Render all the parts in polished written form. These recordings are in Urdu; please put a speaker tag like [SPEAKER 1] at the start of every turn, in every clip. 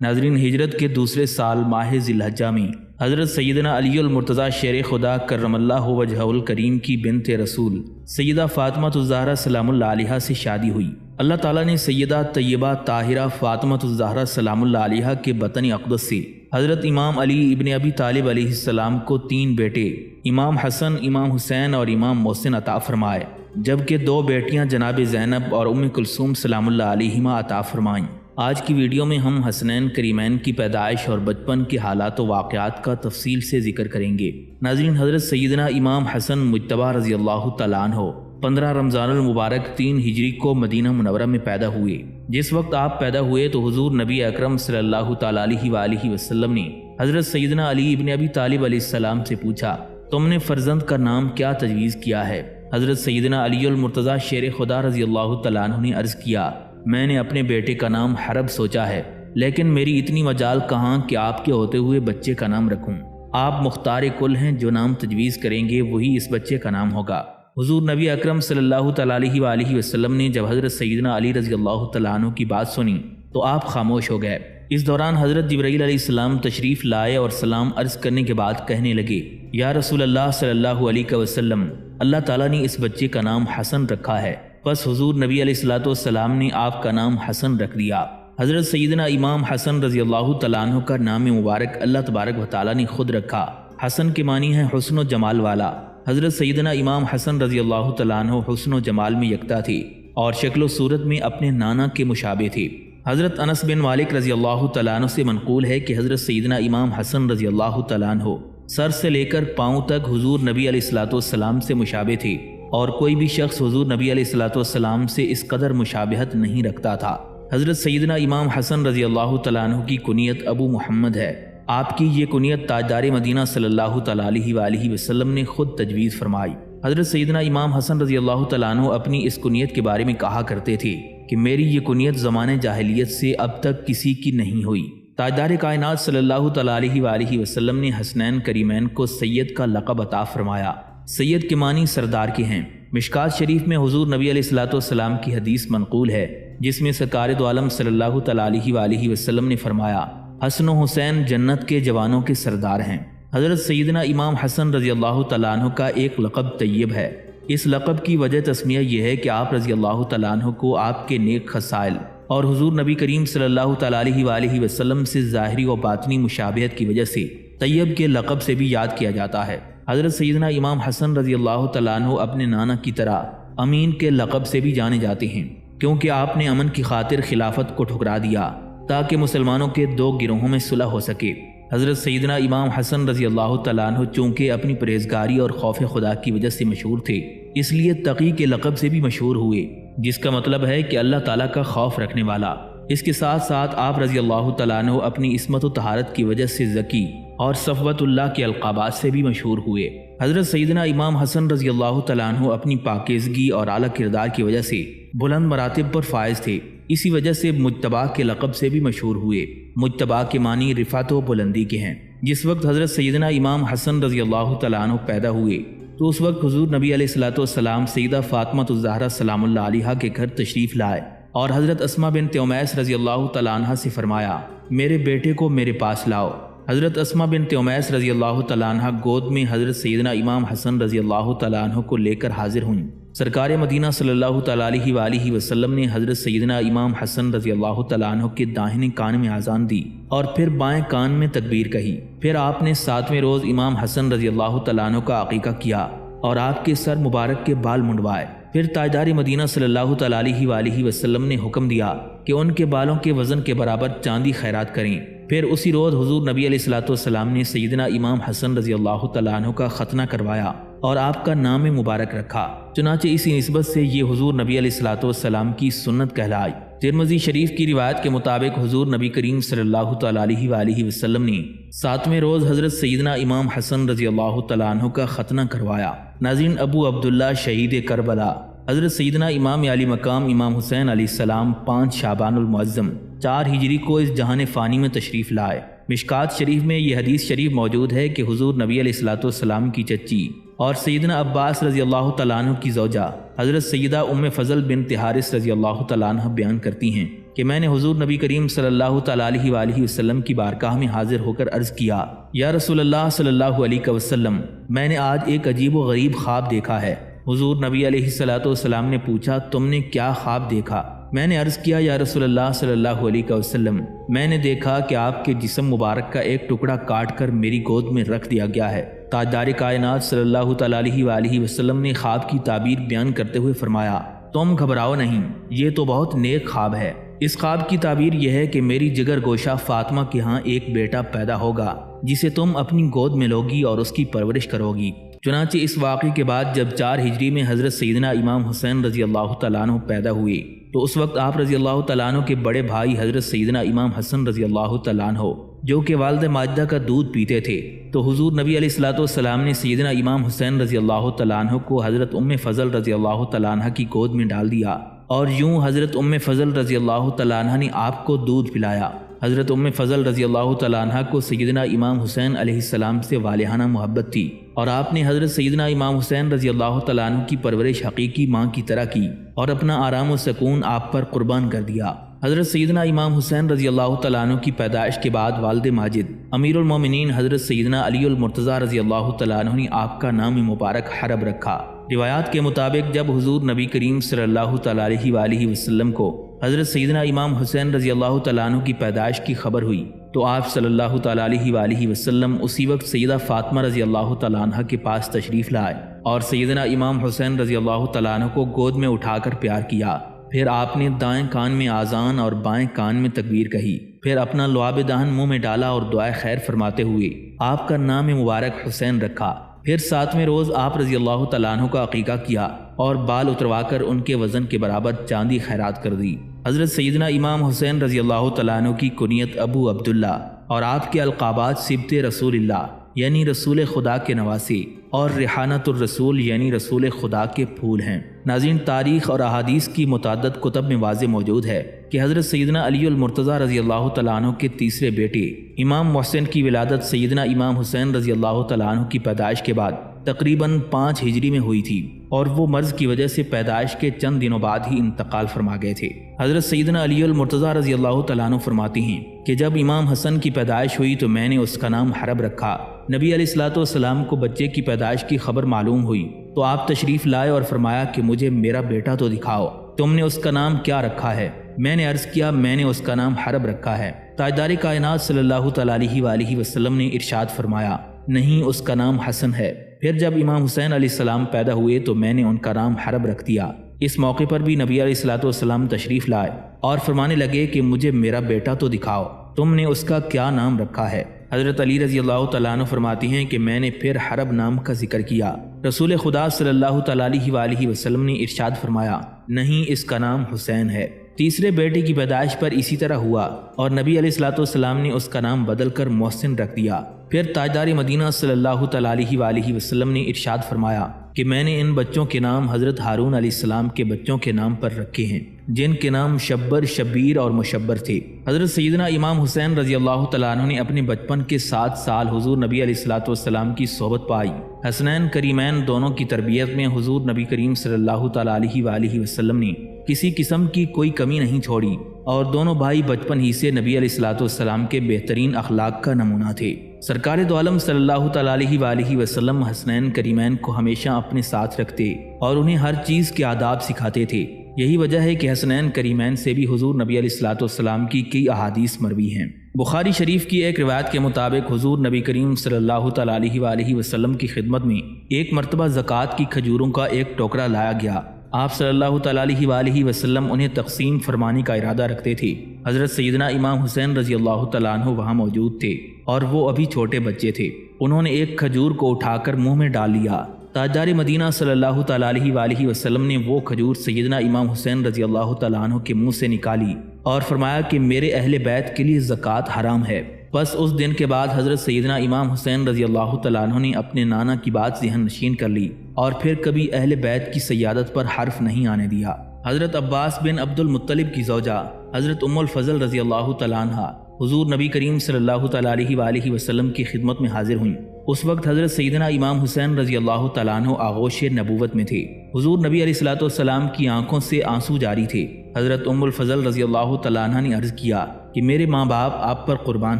[SPEAKER 1] ناظرین، ہجرت کے دوسرے سال ماہ ذی الحجہ میں حضرت سیدنا علی المرتضیٰ شیر خدا کرم اللہ وجہہ الکریم کی بنت رسول سیدہ فاطمہ الزہرا سلام اللہ علیہا سے شادی ہوئی۔ اللہ تعالیٰ نے سیدہ طیبہ طاہرہ فاطمہ الزہرا سلام اللہ علیہا کے بطن اقدس سے حضرت امام علی ابن ابی طالب علیہ السلام کو 3 بیٹے امام حسن، امام حسین اور امام محسن عطا فرمائے، جبکہ 2 بیٹیاں جناب زینب اور ام کلثوم سلام اللہ علیہما عطا فرمائیں۔ آج کی ویڈیو میں ہم حسنین کریمین کی پیدائش اور بچپن کے حالات و واقعات کا تفصیل سے ذکر کریں گے۔ ناظرین، حضرت سیدنا امام حسن مجتبیٰ رضی اللہ تعالیٰ عنہ 15 رمضان المبارک 3 ہجری کو مدینہ منورہ میں پیدا ہوئے۔ جس وقت آپ پیدا ہوئے تو حضور نبی اکرم صلی اللہ تعالیٰ علیہ وآلہ وسلم نے حضرت سیدنا علی ابن ابی طالب علیہ السلام سے پوچھا، تم نے فرزند کا نام کیا تجویز کیا ہے؟ حضرت سیدنا علی المرتضیٰ شیر خدا رضی اللہ تعالیٰ عنہ نے عرض کیا، میں نے اپنے بیٹے کا نام حرب سوچا ہے، لیکن میری اتنی مجال کہاں کہ آپ کے ہوتے ہوئے بچے کا نام رکھوں۔ آپ مختار کل ہیں، جو نام تجویز کریں گے وہی اس بچے کا نام ہوگا۔ حضور نبی اکرم صلی اللہ تعالیٰ علیہ وآلہ وسلم نے جب حضرت سیدنا علی رضی اللہ تعالیٰ عنہ کی بات سنی تو آپ خاموش ہو گئے۔ اس دوران حضرت جبرائیل علیہ السلام تشریف لائے اور سلام عرض کرنے کے بعد کہنے لگے، یا رسول اللہ صلی اللہ علیہ وسلم، اللہ تعالیٰ نے اس بچے کا نام حسن رکھا ہے۔ بس حضور نبی علیہ السلام نے آپ کا نام حسن رکھ دیا۔ حضرت سیدنا امام حسن رضی اللہ تعالیٰ عنہ کا نام مبارک اللہ تبارک و تعالیٰ نے خود رکھا۔ حسن کے معنی ہے حسن و جمال والا۔ حضرت سیدنا امام حسن رضی اللہ تعالیٰ عنہ حسن و جمال میں یکتا تھے اور شکل و صورت میں اپنے نانا کے مشابہ تھے۔ حضرت انس بن مالک رضی اللہ تعالیٰ عنہ سے منقول ہے کہ حضرت سیدنا امام حسن رضی اللہ تعالیٰ عنہ سر سے لے کر پاؤں تک حضور نبی علیہ السلام سے مشابہ تھے، اور کوئی بھی شخص حضور نبی علیہ السلام سے اس قدر مشابہت نہیں رکھتا تھا۔ حضرت سیدنا امام حسن رضی اللہ تعالیٰ عنہ کی کنیت ابو محمد ہے۔ آپ کی یہ کنیت تاجدار مدینہ صلی اللہ تعالیٰ علیہ وآلہ وسلم نے خود تجویز فرمائی۔ حضرت سیدنا امام حسن رضی اللہ تعالیٰ عنہ اپنی اس کنیت کے بارے میں کہا کرتے تھے کہ میری یہ کنیت زمانے جاہلیت سے اب تک کسی کی نہیں ہوئی۔ تاجدار کائنات صلی اللہ تعالیٰ علیہ وآلہ وسلم نے حسنین کریمین کو سید کا لقب عطا فرمایا۔ سید کے معنی سردار کے ہیں۔ مشکات شریف میں حضور نبی علیہ السلام کی حدیث منقول ہے، جس میں سرکار دو عالم صلی اللہ تعالیٰ علیہ وآلہ وسلم نے فرمایا، حسن و حسین جنت کے جوانوں کے سردار ہیں۔ حضرت سیدنا امام حسن رضی اللہ تعالیٰ عنہ کا ایک لقب طیب ہے۔ اس لقب کی وجہ تسمیہ یہ ہے کہ آپ رضی اللہ تعالیٰ عنہ کو آپ کے نیک خصائل اور حضور نبی کریم صلی اللہ تعالیٰ علیہ وآلہ وسلم سے ظاہری و باطنی مشابہت کی وجہ سے طیب کے لقب سے بھی یاد کیا جاتا ہے۔ حضرت سیدنا امام حسن رضی اللہ تعالیٰ عنہ اپنے نانا کی طرح امین کے لقب سے بھی جانے جاتے ہیں، کیونکہ آپ نے امن کی خاطر خلافت کو ٹھکرا دیا تاکہ مسلمانوں کے 2 گروہوں میں صلح ہو سکے۔ حضرت سیدنا امام حسن رضی اللہ تعالیٰ عنہ چونکہ اپنی پرہیزگاری اور خوف خدا کی وجہ سے مشہور تھے، اس لیے تقی کے لقب سے بھی مشہور ہوئے، جس کا مطلب ہے کہ اللہ تعالیٰ کا خوف رکھنے والا۔ اس کے ساتھ ساتھ آپ رضی اللہ تعالیٰ عنہ اپنی عصمت و طہارت کی وجہ سے ذکی اور صفوت اللہ کے القابات سے بھی مشہور ہوئے۔ حضرت سیدنا امام حسن رضی اللہ تعالیٰ عنہ اپنی پاکیزگی اور اعلیٰ کردار کی وجہ سے بلند مراتب پر فائز تھے، اسی وجہ سے مجتبیٰ کے لقب سے بھی مشہور ہوئے۔ مجتبیٰ کے معنی رفعت و بلندی کے ہیں۔ جس وقت حضرت سیدنا امام حسن رضی اللہ تعالیٰ عنہ پیدا ہوئے تو اس وقت حضور نبی علیہ السلام سیدہ فاطمہ الزہرا سلام اللہ علیہا کے گھر تشریف لائے اور حضرت اسماء بنت امیس رضی اللہ تعالیٰ عنہ سے فرمایا، میرے بیٹے کو میرے پاس لاؤ۔ حضرت اسماء بنت امیس رضی اللہ تعالیٰ عنہ گود میں حضرت سیدنا امام حسن رضی اللہ تعالیٰ عنہ کو لے کر حاضر ہوئیں۔ سرکار مدینہ صلی اللہ تعالیٰ علیہ وآلہ وسلم نے حضرت سیدنا امام حسن رضی اللہ تعالیٰ عنہ کے داہنے کان میں اذان دی اور پھر بائیں کان میں تکبیر کہی۔ پھر آپ نے 7ویں روز امام حسن رضی اللہ تعالیٰ عنہ کا عقیقہ کیا اور آپ کے سر مبارک کے بال منڈوائے۔ پھر تاجدار مدینہ صلی اللہ تعالیٰ علیہ وآلہ وسلم نے حکم دیا کہ ان کے بالوں کے وزن کے برابر چاندی خیرات کریں۔ پھر اسی روز حضور نبی علیہ السلام نے سیدنا امام حسن رضی اللہ تعالیٰ عنہ کا ختنہ کروایا اور آپ کا نام مبارک رکھا۔ چنانچہ اسی نسبت سے یہ حضور نبی علیہ السلام کی سنت کہلائی۔ ترمذی شریف کی روایت کے مطابق حضور نبی کریم صلی اللہ تعالیٰ علیہ وآلہ وسلم نے 7ویں روز حضرت سیدنا امام حسن رضی اللہ تعالیٰ عنہ کا ختنہ کروایا۔ ناظرین، ابو عبداللہ شہید کربلا حضرت سیدنا امام علی مقام امام حسین علیہ السلام 5 شعبان المعظم 4 ہجری کو اس جہان فانی میں تشریف لائے۔ مشکات شریف میں یہ حدیث شریف موجود ہے کہ حضور نبی علیہ السلام کی چچی اور سیدنا عباس رضی اللہ تعالیٰ عنہ کی زوجہ حضرت سیدہ ام فضل بنت حارث رضی اللہ تعالیٰ عنہ بیان کرتی ہیں کہ میں نے حضور نبی کریم صلی اللہ تعالیٰ علیہ وآلہ وسلم کی بارگاہ میں حاضر ہو کر عرض کیا، یا رسول اللہ صلی اللہ علیہ وسلم، میں نے آج ایک عجیب و غریب خواب دیکھا ہے۔ حضور نبی علیہ الصلوۃ والسلام نے پوچھا، تم نے کیا خواب دیکھا؟ میں نے عرض کیا، یا رسول اللہ صلی اللہ علیہ وسلم، میں نے دیکھا کہ آپ کے جسم مبارک کا ایک ٹکڑا کاٹ کر میری گود میں رکھ دیا گیا ہے۔ تاجدار کائنات صلی اللہ تعالیٰ علیہ وآلہ وسلم نے خواب کی تعبیر بیان کرتے ہوئے فرمایا، تم گھبراؤ نہیں، یہ تو بہت نیک خواب ہے۔ اس خواب کی تعبیر یہ ہے کہ میری جگر گوشہ فاطمہ کے ہاں ایک بیٹا پیدا ہوگا جسے تم اپنی گود میں لوگی اور اس کی پرورش کرو گی۔ چنانچہ اس واقعے کے بعد جب 4 ہجری میں حضرت سیدنا امام حسین رضی اللہ تعالیٰ عنہ پیدا ہوئے تو اس وقت آپ رضی اللہ تعالیٰ عنہ کے بڑے بھائی حضرت سیدنا امام حسن رضی اللہ تعالیٰ عنہ جو کہ والد ماجدہ کا دودھ پیتے تھے، تو حضور نبی علیہ الصلوۃ والسلام نے سیدنا امام حسین رضی اللہ تعالیٰ عنہ کو حضرت ام فضل رضی اللہ تعالیٰ عنہ کی گود میں ڈال دیا، اور یوں حضرت ام فضل رضی اللہ تعالیٰ عنہ نے آپ کو دودھ پلایا۔ حضرت ام فضل رضی اللہ تعالیٰ عنہ کو سیدنا امام حسین علیہ السلام سے والہانہ محبت تھی، اور آپ نے حضرت سیدنا امام حسین رضی اللہ تعالیٰ عنہ کی پرورش حقیقی ماں کی طرح کی اور اپنا آرام و سکون آپ پر قربان کر دیا۔ حضرت سیدنا امام حسین رضی اللہ تعالیٰ عنہ کی پیدائش کے بعد والد ماجد امیر المومنین حضرت سیدنا علی المرتضیٰ رضی اللہ تعالیٰ عنہ نے آپ کا نام مبارک حرب رکھا۔ روایات کے مطابق جب حضور نبی کریم صلی اللہ تعالیٰ علیہ وآلہ وسلم کو حضرت سیدنا امام حسین رضی اللہ تعالیٰ عنہ کی پیدائش کی خبر ہوئی تو آپ صلی اللہ تعالیٰ علیہ وآلہ وسلم اسی وقت سیدہ فاطمہ رضی اللہ تعالیٰ عنہ کے پاس تشریف لائے اور سیدنا امام حسین رضی اللہ تعالیٰ عنہ کو گود میں اٹھا کر پیار کیا۔ پھر آپ نے دائیں کان میں آذان اور بائیں کان میں تکبیر کہی، پھر اپنا لعاب دہن منہ میں ڈالا اور دعائے خیر فرماتے ہوئے آپ کا نام مبارک حسین رکھا۔ پھر 7ویں روز آپ رضی اللہ تعالیٰ عنہ کا عقیقہ کیا اور بال اتروا کر ان کے وزن کے برابر چاندی خیرات کر دی۔ حضرت سیدنا امام حسین رضی اللہ تعالیٰ عنہ کی کنیت ابو عبداللہ اور آپ کے القابات سبط رسول اللہ یعنی رسول خدا کے نواسے اور ریحانۃ الرسول یعنی رسول خدا کے پھول ہیں۔ ناظرین، تاریخ اور احادیث کی متعدد کتب میں واضح موجود ہے کہ حضرت سیدنا علی المرتضیٰ رضی اللہ تعالیٰ عنہ کے تیسرے بیٹے امام محسن کی ولادت سیدنا امام حسین رضی اللہ تعالیٰ عنہ کی پیدائش کے بعد تقریباً 5 ہجری میں ہوئی تھی، اور وہ مرض کی وجہ سے پیدائش کے چند دنوں بعد ہی انتقال فرما گئے تھے۔ حضرت سیدنا علی المرتضیٰ رضی اللہ تعالیٰ عنہ فرماتی ہیں کہ جب امام حسن کی پیدائش ہوئی تو میں نے اس کا نام حرب رکھا۔ نبی علیہ الصلوۃ والسلام کو بچے کی پیدائش کی خبر معلوم ہوئی تو آپ تشریف لائے اور فرمایا کہ مجھے میرا بیٹا تو دکھاؤ، تم نے اس کا نام کیا رکھا ہے؟ میں نے عرض کیا، میں نے اس کا نام حرب رکھا ہے۔ تاجدار کائنات صلی اللہ تعالیٰ علیہ وآلہ وسلم نے ارشاد فرمایا، نہیں، اس کا نام حسن ہے۔ پھر جب امام حسین علیہ السلام پیدا ہوئے تو میں نے ان کا نام حرب رکھ دیا۔ اس موقع پر بھی نبی علیہ الصلوۃ والسلام تشریف لائے اور فرمانے لگے کہ مجھے میرا بیٹا تو دکھاؤ، تم نے اس کا کیا نام رکھا ہے؟ حضرت علی رضی اللہ تعالیٰ عنہ فرماتی ہیں کہ میں نے پھر حرب نام کا ذکر کیا۔ رسول خدا صلی اللہ تعالیٰ علیہ وآلہ وسلم نے ارشاد فرمایا، نہیں، اس کا نام حسین ہے۔ تیسرے بیٹے کی پیدائش پر اسی طرح ہوا اور نبی علیہ الصلوۃ والسلام نے اس کا نام بدل کر محسن رکھ دیا۔ پھر تاجدار مدینہ صلی اللہ تعالیٰ علیہ وآلہ وسلم نے ارشاد فرمایا کہ میں نے ان بچوں کے نام حضرت ہارون علیہ السلام کے بچوں کے نام پر رکھے ہیں، جن کے نام شبر، شبیر اور مشبر تھے۔ حضرت سیدنا امام حسین رضی اللہ تعالیٰ عنہ نے اپنے بچپن کے 7 سال حضور نبی علیہ الصلوۃ والسلام کی صحبت پائی۔ حسنین کریمین دونوں کی تربیت میں حضور نبی کریم صلی اللہ تعالیٰ علیہ وآلہ وسلم نے کسی قسم کی کوئی کمی نہیں چھوڑی، اور دونوں بھائی بچپن ہی سے نبی علیہ الصلوۃ والسلام کے بہترین اخلاق کا نمونہ تھے۔ سرکار دو عالم صلی اللہ تعالیٰ علیہ وآلہ وسلم حسنین کریمین کو ہمیشہ اپنے ساتھ رکھتے اور انہیں ہر چیز کے آداب سکھاتے تھے۔ یہی وجہ ہے کہ حسنین کریمین سے بھی حضور نبی علیہ الصلوۃ والسلام کی کئی احادیث مروی ہیں۔ بخاری شریف کی ایک روایت کے مطابق حضور نبی کریم صلی اللہ تعالیٰ علیہ وآلہ وسلم کی خدمت میں ایک مرتبہ زکوٰۃ کی کھجوروں کا ایک ٹوکرا لایا گیا۔ آپ صلی اللہ تعالیٰ علیہ وآلہ وسلم انہیں تقسیم فرمانے کا ارادہ رکھتے تھے۔ حضرت سیدنا امام حسین رضی اللہ تعالیٰ عنہ وہاں موجود تھے اور وہ ابھی چھوٹے بچے تھے۔ انہوں نے ایک کھجور کو اٹھا کر منہ میں ڈال لیا۔ تاجدار مدینہ صلی اللہ تعالیٰ علیہ وآلہ وسلم نے وہ کھجور سیدنا امام حسین رضی اللہ تعالیٰ عنہ کے منہ سے نکالی اور فرمایا کہ میرے اہل بیت کے لیے زکوٰۃ حرام ہے۔ بس اس دن کے بعد حضرت سیدنا امام حسین رضی اللہ تعالیٰ عنہ نے اپنے نانا کی بات ذہن نشین کر لی اور پھر کبھی اہل بیت کی سیادت پر حرف نہیں آنے دیا۔ حضرت عباس بن عبد المطلب کی زوجہ حضرت ام الفضل رضی اللہ تعالیٰ عنہ حضور نبی کریم صلی اللہ تعالیٰ علیہ وآلہ وسلم کی خدمت میں حاضر ہوئیں۔ اس وقت حضرت سیدنا امام حسین رضی اللہ تعالیٰ عنہ آغوش نبوت میں تھے۔ حضور نبی علیہ الصلوۃ والسلام کی آنکھوں سے آنسو جاری تھے۔ حضرت ام الفضل رضی اللہ تعالیٰ عنہ نے عرض کیا کہ میرے ماں باپ آپ پر قربان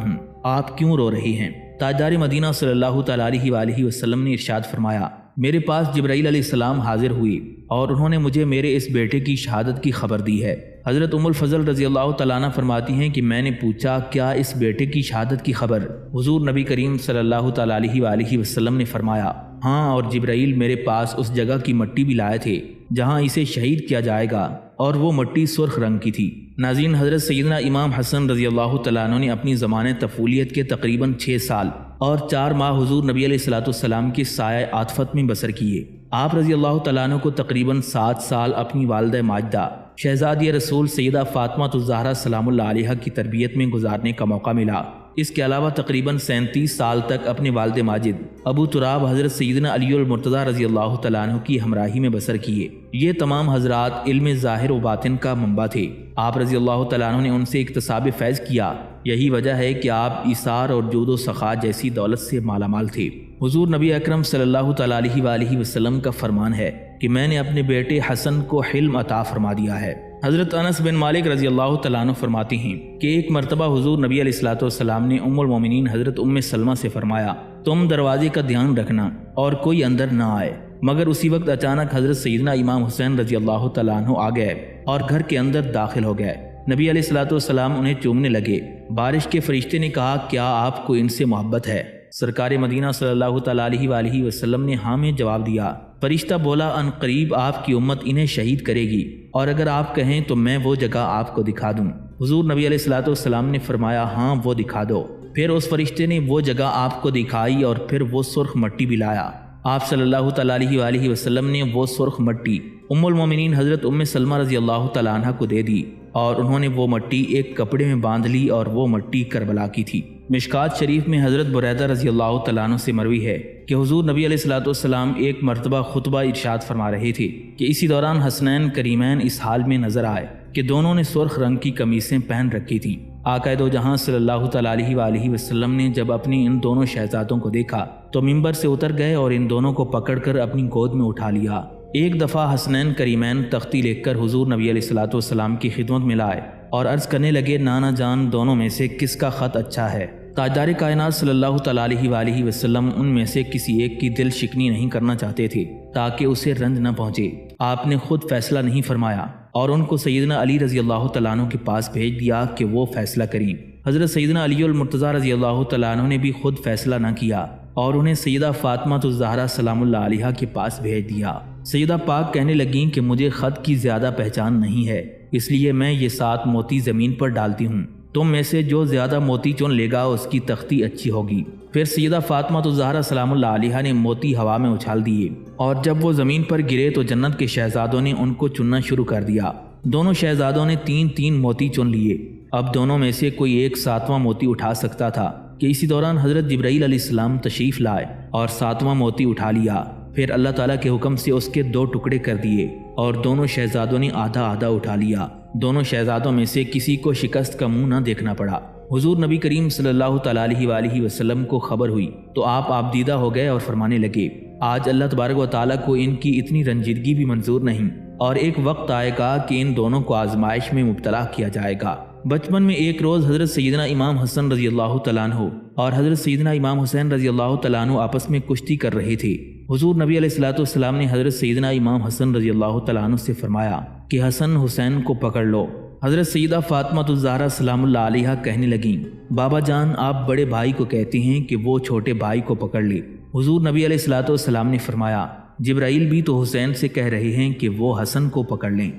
[SPEAKER 1] ہوں، آپ کیوں رو رہے ہیں؟ تاجدار مدینہ صلی اللہ تعالیٰ علیہ وآلہ وسلم نے ارشاد فرمایا، میرے پاس جبرائیل علیہ السلام حاضر ہوئے اور انہوں نے مجھے میرے اس بیٹے کی شہادت کی خبر دی ہے۔ حضرت ام الفضل رضی اللہ تعالیٰ عنہ فرماتی ہیں کہ میں نے پوچھا کیا اس بیٹے کی شہادت کی خبر؟ حضور نبی کریم صلی اللہ تعالیٰ علیہ وآلہ وسلم نے فرمایا، ہاں، اور جبرائیل میرے پاس اس جگہ کی مٹی بھی لائے تھے جہاں اسے شہید کیا جائے گا، اور وہ مٹی سرخ رنگ کی تھی۔ ناظرین، حضرت سیدنا امام حسن رضی اللہ تعالیٰ عنہ نے اپنی زمانِ طفولیت کے تقریباً 6 سال اور 4 ماہ حضور نبی علیہ الصلوۃ والسلام کے سایہ عاطفت میں بسر کیے۔ آپ رضی اللہ تعالیٰ عنہ کو تقریباً 7 سال اپنی والدہ ماجدہ شہزادی رسول سیدہ فاطمہ الزہرا سلام اللہ علیہا کی تربیت میں گزارنے کا موقع ملا۔ اس کے علاوہ تقریباً 37 سال تک اپنے والد ماجد ابو تراب حضرت سیدنا علی المرتضیٰ رضی اللہ تعالیٰ عنہ کی ہمراہی میں بسر کیے۔ یہ تمام حضرات علم ظاہر و باطن کا منبع تھے۔ آپ رضی اللہ تعالیٰ عنہ نے ان سے اکتساب فیض کیا۔ یہی وجہ ہے کہ آپ ایثار اور جود و سخا جیسی دولت سے مالا مال تھے۔ حضور نبی اکرم صلی اللہ تعالیٰ علیہ وآلہ وسلم کا فرمان ہے کہ میں نے اپنے بیٹے حسن کو حلم عطا فرما دیا ہے۔ حضرت انس بن مالک رضی اللہ تعالیٰ عنہ فرماتے ہیں کہ ایک مرتبہ حضور نبی علیہ الصلوۃ والسلام نے ام المومنین حضرت ام سلمہ سے فرمایا، تم دروازے کا دھیان رکھنا اور کوئی اندر نہ آئے، مگر اسی وقت اچانک حضرت سیدنا امام حسین رضی اللہ تعالیٰ عنہ آ گئے اور گھر کے اندر داخل ہو گئے۔ نبی علیہ الصلوۃ والسلام انہیں چومنے لگے۔ بارش کے فرشتے نے کہا، کیا آپ کو ان سے محبت ہے؟ سرکار مدینہ صلی اللہ تعالیٰ علیہ وآلہ وسلم نے ہاں میں جواب دیا۔ فرشتہ بولا، ان قریب آپ کی امت انہیں شہید کرے گی، اور اگر آپ کہیں تو میں وہ جگہ آپ کو دکھا دوں۔ حضور نبی علیہ الصلوۃ والسلام نے فرمایا، ہاں وہ دکھا دو۔ پھر اس فرشتے نے وہ جگہ آپ کو دکھائی اور پھر وہ سرخ مٹی بھی لایا۔ آپ صلی اللہ تعالیٰ علیہ وآلہ وسلم نے وہ سرخ مٹی ام المومنین حضرت ام سلمہ رضی اللہ تعالیٰ عنہ کو دے دی، اور انہوں نے وہ مٹی ایک کپڑے میں باندھ لی، اور وہ مٹی کربلا کی تھی۔ مشکات شریف میں حضرت بریدہ رضی اللہ تعالیٰ عنہ سے مروی ہے کہ حضور نبی علیہ الصلوۃ والسلام ایک مرتبہ خطبہ ارشاد فرما رہے تھے کہ اسی دوران حسنین کریمین اس حال میں نظر آئے کہ دونوں نے سرخ رنگ کی قمیصیں پہن رکھی تھیں۔ آقا دو جہاں صلی اللہ تعالیٰ علیہ وآلہ وسلم نے جب اپنی ان دونوں شہزادوں کو دیکھا تو منبر سے اتر گئے اور ان دونوں کو پکڑ کر اپنی گود میں اٹھا لیا۔ ایک دفعہ حسنین کریمین تختی لے کر حضور نبی علیہ الصلوۃ والسلام کی خدمت میں لائے اور عرض کرنے لگے، نانا جان، دونوں میں سے کس کا خط اچھا ہے؟ تاجدار کائنات صلی اللہ تعالیٰ علیہ وآلہ وسلم ان میں سے کسی ایک کی دل شکنی نہیں کرنا چاہتے تھے تاکہ اسے رنج نہ پہنچے۔ آپ نے خود فیصلہ نہیں فرمایا اور ان کو سیدنا علی رضی اللہ تعالیٰ عنہ کے پاس بھیج دیا کہ وہ فیصلہ کریں۔ حضرت سیدنا علی المرتضیٰ رضی اللہ تعالیٰ عنہ نے بھی خود فیصلہ نہ کیا اور انہیں سیدہ فاطمہ الزہرا سلام اللہ علیہا کے پاس بھیج دیا۔ سیدہ پاک کہنے لگیں کہ مجھے خط کی زیادہ پہچان نہیں ہے، اس لیے میں یہ 7 موتی زمین پر ڈالتی ہوں، تم میں سے جو زیادہ موتی چن لے گا اس کی تختی اچھی ہوگی۔ پھر سیدہ فاطمہ الزہرا سلام اللہ علیہا نے موتی ہوا میں اچھال دیے، اور جب وہ زمین پر گرے تو جنت کے شہزادوں نے ان کو چننا شروع کر دیا۔ دونوں شہزادوں نے 3 موتی چن لیے۔ اب دونوں میں سے کوئی ایک 7واں موتی اٹھا سکتا تھا کہ اسی دوران حضرت جبرائیل علیہ السلام تشریف لائے اور 7واں موتی اٹھا لیا۔ پھر اللہ تعالیٰ کے حکم سے اس کے 2 ٹکڑے کر دیے اور دونوں شہزادوں نے آدھا آدھا اٹھا لیا۔ دونوں شہزادوں میں سے کسی کو شکست کا منہ نہ دیکھنا پڑا۔ حضور نبی کریم صلی اللہ تعالیٰ علیہ وآلہ وسلم کو خبر ہوئی تو آپ دیدہ ہو گئے اور فرمانے لگے، آج اللہ تبارک و تعالیٰ کو ان کی اتنی رنجیدگی بھی منظور نہیں، اور ایک وقت آئے گا کہ ان دونوں کو آزمائش میں مبتلا کیا جائے گا۔ بچپن میں ایک روز حضرت سیدنا امام حسن رضی اللہ تعالیٰ عنہ اور حضرت سیدنا امام حسین رضی اللہ تعالیٰ عنہ آپس میں کشتی کر رہے تھے۔ حضور نبی علیہ الصلوۃ والسلام نے حضرت سیدنا امام حسن رضی اللہ تعالیٰ عنہ سے فرمایا کہ حسن حسین کو پکڑ لو۔ حضرت سیدہ فاطمہ الزہرا سلام اللہ علیہا کہنے لگیں، بابا جان، آپ بڑے بھائی کو کہتے ہیں کہ وہ چھوٹے بھائی کو پکڑ لے۔ حضور نبی علیہ الصلوۃ والسلام نے فرمایا، جبرائیل بھی تو حسین سے کہہ رہے ہیں کہ وہ حسن کو پکڑ لیں۔